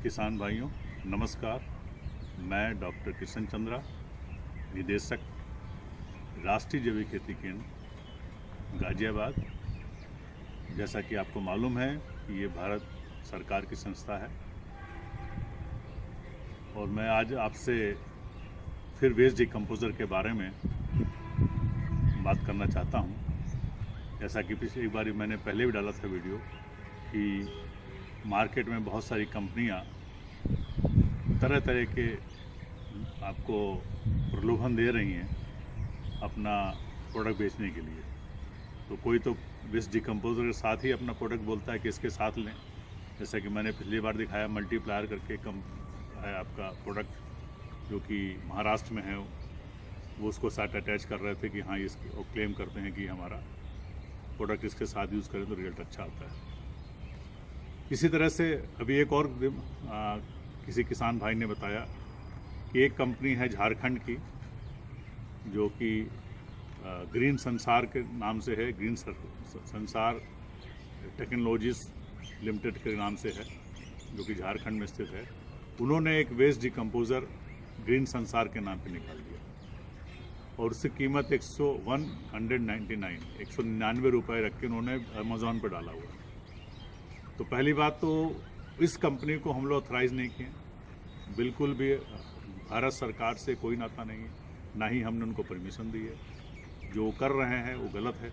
किसान भाइयों नमस्कार। मैं डॉक्टर किशन चंद्रा, निदेशक राष्ट्रीय जैविक खेती केंद्र गाजियाबाद। जैसा कि आपको मालूम है कि ये भारत सरकार की संस्था है और मैं आज आपसे फिर वेस्ट डिकम्पोज़र के बारे में बात करना चाहता हूँ। जैसा कि पिछली बार मैंने पहले भी डाला था वीडियो कि मार्केट में बहुत सारी कंपनियां तरह तरह के आपको प्रलोभन दे रही हैं अपना प्रोडक्ट बेचने के लिए। तो कोई तो वेस्ट डिकम्पोज़र के साथ ही अपना प्रोडक्ट बोलता है कि इसके साथ लें। जैसा कि मैंने पिछली बार दिखाया, मल्टीप्लायर करके है आपका प्रोडक्ट जो कि महाराष्ट्र में है, वो उसको साथ अटैच कर रहे थे कि हाँ इसको क्लेम करते हैं कि हमारा प्रोडक्ट इसके साथ यूज़ करें तो रिजल्ट अच्छा आता है। इसी तरह से अभी एक और किसी किसान भाई ने बताया कि एक कंपनी है झारखंड की जो कि ग्रीन संसार के नाम से है, ग्रीन संसार टेक्नोलॉजीज लिमिटेड के नाम से है, जो कि झारखंड में स्थित है। उन्होंने एक वेस्ट डिकम्पोज़र ग्रीन संसार के नाम पे निकाल दिया और उसकी कीमत 199 रुपये रख के उन्होंने अमेज़ॉन पर डाला हुआ। तो पहली बात तो इस कंपनी को हम लोग ऑथराइज़ नहीं किए, बिल्कुल भी भारत सरकार से कोई नाता नहीं है, ना ही हमने उनको परमिशन दी है। जो कर रहे हैं वो गलत है,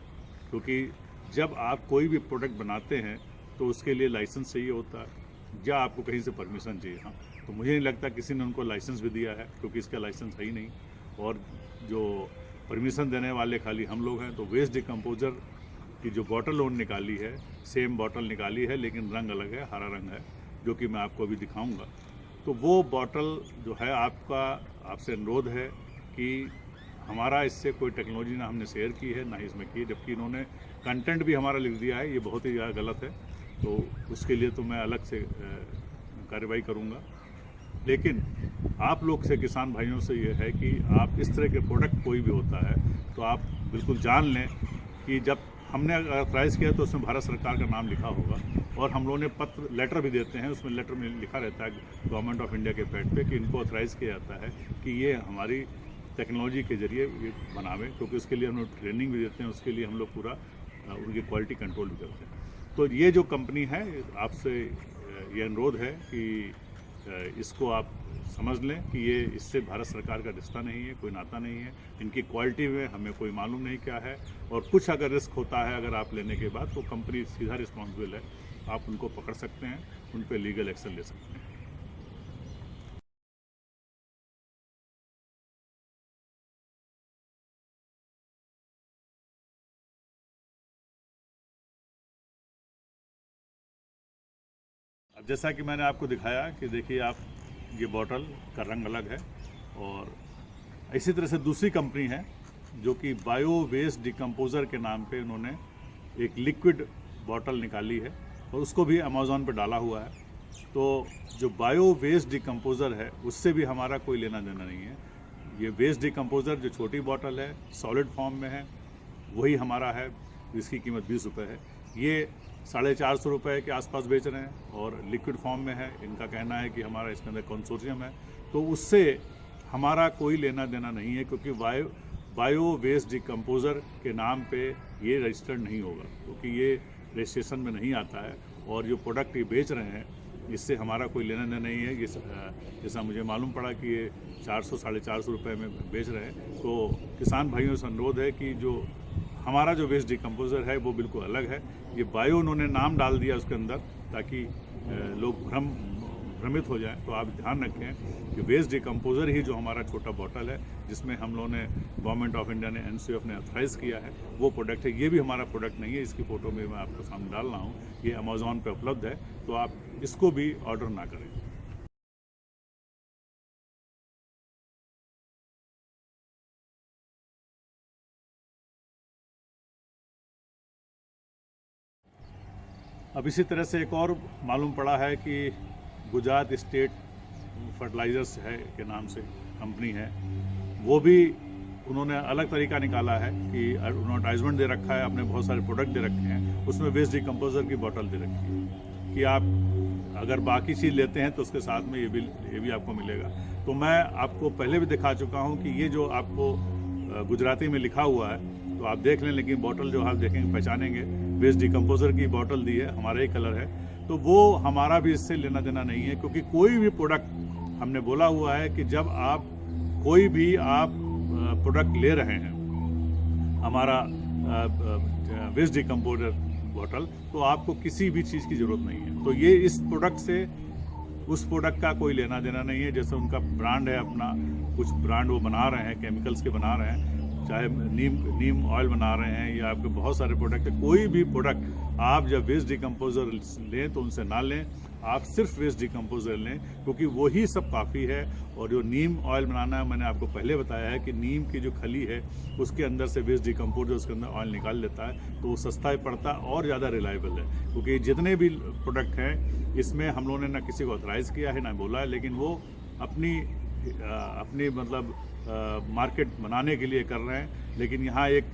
क्योंकि जब आप कोई भी प्रोडक्ट बनाते हैं तो उसके लिए लाइसेंस चाहिए होता है या आपको कहीं से परमिशन चाहिए। हाँ, तो मुझे नहीं लगता किसी ने उनको लाइसेंस भी दिया है, क्योंकि इसका लाइसेंस है ही नहीं। और जो परमिशन देने वाले खाली हम लोग हैं। तो वेस्ट डिकम्पोज़र की जो बॉटल उन्होंने निकाली है, सेम बॉटल निकाली है लेकिन रंग अलग है, हरा रंग है, जो कि मैं आपको अभी दिखाऊंगा। तो वो बॉटल जो है आपसे अनुरोध है कि हमारा इससे कोई टेक्नोलॉजी ना हमने शेयर की है ना ही इसमें की, जबकि इन्होंने कंटेंट भी हमारा लिख दिया है। ये बहुत ही ज़्यादा गलत है, तो उसके लिए तो मैं अलग से कार्रवाई करूँगा। लेकिन आप लोग से, किसान भाइयों से ये है कि आप इस तरह के प्रोडक्ट कोई भी होता है तो आप बिल्कुल जान लें कि जब हमने ऑथराइज़ किया तो उसमें भारत सरकार का नाम लिखा होगा, और हम लोगों ने लेटर भी देते हैं, उसमें लेटर में लिखा रहता है गवर्नमेंट ऑफ इंडिया के पैड पे कि इनको ऑथराइज़ किया जाता है कि ये हमारी टेक्नोलॉजी के ज़रिए ये बनावे, क्योंकि उसके लिए हम लोग ट्रेनिंग भी देते हैं, उसके लिए हम लोग पूरा उनकी क्वालिटी कंट्रोल भी करते हैं। तो ये जो कंपनी है, आपसे ये अनुरोध है कि इसको आप समझ लें कि ये इससे भारत सरकार का रिश्ता नहीं है, कोई नाता नहीं है। इनकी क्वालिटी में हमें कोई मालूम नहीं क्या है, और कुछ अगर रिस्क होता है अगर आप लेने के बाद, तो कंपनी सीधा रिस्पॉन्सिबल है। आप उनको पकड़ सकते हैं, उन पर लीगल एक्शन ले सकते हैं। अब जैसा कि मैंने आपको दिखाया कि देखिए आप, ये बॉटल का रंग अलग है, और इसी तरह से दूसरी कंपनी है जो कि बायो वेस्ट डिकम्पोज़र के नाम पे उन्होंने एक लिक्विड बॉटल निकाली है और उसको भी अमेज़ॉन पे डाला हुआ है। तो जो बायो वेस्ट डिकम्पोज़र है उससे भी हमारा कोई लेना देना नहीं है। ये वेस्ट डिकम्पोज़र जो छोटी बॉटल है, सॉलिड फॉर्म में है, वही हमारा है, जिसकी कीमत 20 रुपये है। ये 450 रुपये के आसपास बेच रहे हैं, और लिक्विड फॉर्म में है। इनका कहना है कि हमारा इसके अंदर कंसोर्शियम है, तो उससे हमारा कोई लेना देना नहीं है, क्योंकि बायो वेस्ट डिकम्पोज़र के नाम पे ये रजिस्टर्ड नहीं होगा, क्योंकि ये रजिस्ट्रेशन में नहीं आता है। और जो प्रोडक्ट ये बेच रहे हैं इससे हमारा कोई लेना देना नहीं है। ये जैसा मुझे मालूम पड़ा कि ये 400-450 रुपये में बेच रहे हैं। तो किसान भाइयों से अनुरोध है कि जो हमारा जो वेस्ट डिकम्पोज़र है वो बिल्कुल अलग है। ये बायो उन्होंने नाम डाल दिया उसके अंदर, ताकि लोग भ्रमित हो जाएं। तो आप ध्यान रखें कि वेस्ट डिकम्पोज़र ही जो हमारा छोटा बॉटल है, जिसमें हम लोगों ने गवर्नमेंट ऑफ इंडिया ने, NCOF ने ऑथराइज़ किया है, वो प्रोडक्ट है। ये भी हमारा प्रोडक्ट नहीं है। इसकी फ़ोटो में मैं आपको सामने डाल रहा हूँ, ये अमेज़ॉन पे उपलब्ध है, तो आप इसको भी ऑर्डर ना करें। अब इसी तरह से एक और मालूम पड़ा है कि गुजरात स्टेट फर्टिलाइज़र्स है के नाम से कंपनी है, वो भी उन्होंने अलग तरीका निकाला है कि उन्होंने एडवर्टाइजमेंट दे रखा है, अपने बहुत सारे प्रोडक्ट दे रखे हैं, उसमें वेस्ट डिकम्पोज़र की बोतल दे रखी है कि आप अगर बाकी चीज़ लेते हैं तो उसके साथ में ये भी आपको मिलेगा। तो मैं आपको पहले भी दिखा चुका हूँ कि ये जो आपको गुजराती में लिखा हुआ है तो आप देख लें, लेकिन बॉटल जो आप देखेंगे पहचानेंगे, वेस्ट डिकम्पोजर की बॉटल दी है, हमारा ही कलर है, तो वो हमारा भी इससे लेना देना नहीं है। क्योंकि कोई भी प्रोडक्ट हमने बोला हुआ है कि जब आप कोई भी आप प्रोडक्ट ले रहे हैं हमारा वेस्ट डिकम्पोजर बॉटल, तो आपको किसी भी चीज़ की ज़रूरत नहीं है। तो ये इस प्रोडक्ट से उस प्रोडक्ट का कोई लेना देना नहीं है। जैसे उनका ब्रांड है अपना, कुछ ब्रांड वो बना रहे हैं, केमिकल्स के बना रहे हैं, चाहे नीम ऑयल बना रहे हैं या आपके बहुत सारे प्रोडक्ट है। कोई भी प्रोडक्ट आप जब वेस्ट डिकम्पोजर लें तो उनसे ना लें, आप सिर्फ वेस्ट डिकम्पोजर लें, क्योंकि वही सब काफ़ी है। और जो नीम ऑयल बनाना है, मैंने आपको पहले बताया है कि नीम की जो खली है उसके अंदर से वेस्ट डिकम्पोजर उसके अंदर ऑयल निकाल लेता है, तो वो सस्ता ही पड़ता है और ज़्यादा रिलायबल है। क्योंकि जितने भी प्रोडक्ट हैं इसमें हम लोगों ने ना किसी को ऑथराइज़ किया है ना बोला है, लेकिन वो अपनी मतलब मार्केट बनाने के लिए कर रहे हैं। लेकिन यहाँ एक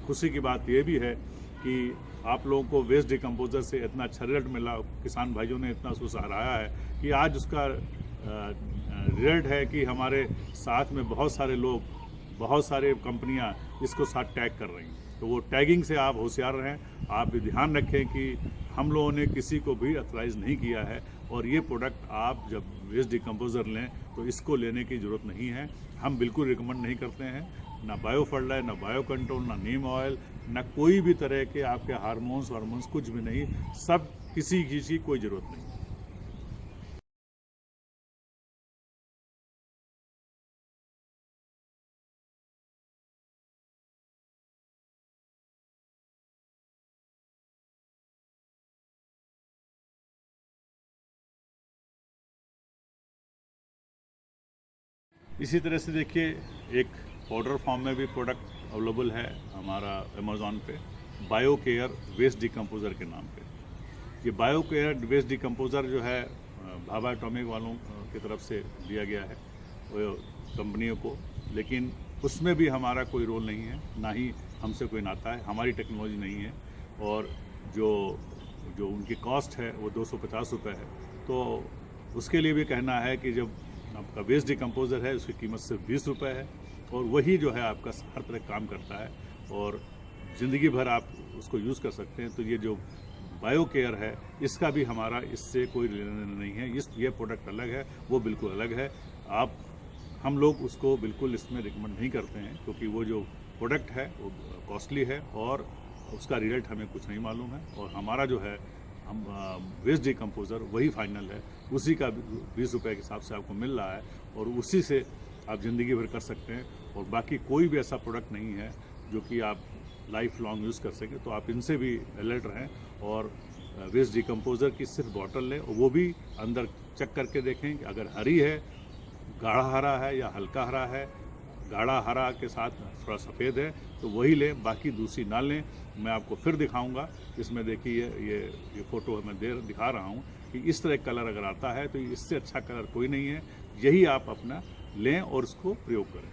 खुशी की बात ये भी है कि आप लोगों को वेस्ट डिकम्पोजर से इतना अच्छा रिजल्ट मिला, किसान भाइयों ने इतना उसको सराहा है कि आज उसका रिजल्ट है कि हमारे साथ में बहुत सारे लोग, बहुत सारे कंपनियां इसको साथ टैग कर रही हैं। तो वो टैगिंग से आप होशियार रहें। आप भी ध्यान रखें कि हम लोगों ने किसी को भी ऑथराइज नहीं किया है, और ये प्रोडक्ट आप जब वेस्ट डिकम्पोजर लें तो इसको लेने की ज़रूरत नहीं है। हम बिल्कुल रिकमेंड नहीं करते हैं, ना बायो फर्टिलाइजर, ना बायो कंट्रोल, ना नीम ऑयल, ना कोई भी तरह के आपके हार्मोन्स कुछ भी नहीं, सब किसी चीज़ की कोई ज़रूरत नहीं। इसी तरह से देखिए, एक पाउडर फॉर्म में भी प्रोडक्ट अवेलेबल है हमारा अमेज़ॉन पे, बायो केयर वेस्ट डिकम्पोज़र के नाम पे। ये बायो केयर वेस्ट डिकम्पोज़र जो है भाभा एटॉमिक वालों की तरफ से दिया गया है कंपनियों को, लेकिन उसमें भी हमारा कोई रोल नहीं है, ना ही हमसे कोई नाता है, हमारी टेक्नोलॉजी नहीं है। और जो उनकी कॉस्ट है वो 250 रुपये है। तो उसके लिए भी कहना है कि जब आपका वेस्ट डिकम्पोज़र है उसकी कीमत सिर्फ 20 रुपये है, और वही जो है आपका हर तरह काम करता है और ज़िंदगी भर आप उसको यूज़ कर सकते हैं। तो ये जो बायो केयर है इसका भी हमारा इससे कोई लेना देना नहीं है। ये प्रोडक्ट अलग है, वो बिल्कुल अलग है। हम लोग उसको बिल्कुल इसमें रिकमेंड नहीं करते हैं, क्योंकि वो जो प्रोडक्ट है वो कॉस्टली है और उसका रिजल्ट हमें कुछ नहीं मालूम है। और हमारा जो है हम वेस्ट डिकम्पोज़र वही फाइनल है, उसी का 20 रुपये के हिसाब से आपको मिल रहा है, और उसी से आप ज़िंदगी भर कर सकते हैं। और बाकी कोई भी ऐसा प्रोडक्ट नहीं है जो कि आप लाइफ लॉन्ग यूज़ कर सकें। तो आप इनसे भी अलर्ट रहें और वेस्ट डिकम्पोज़र की सिर्फ बॉटल लें, और वो भी अंदर चेक करके देखें कि अगर हरी है, गाढ़ा हरा है या हल्का हरा है। गाढ़ा हरा के साथ थोड़ा सफ़ेद है तो वही लें, बाकी दूसरी ना लें। मैं आपको फिर दिखाऊंगा, इसमें देखिए ये फ़ोटो मैं दिखा रहा हूँ कि इस तरह कलर अगर आता है तो इससे अच्छा कलर कोई नहीं है। यही आप अपना लें और उसको प्रयोग करें।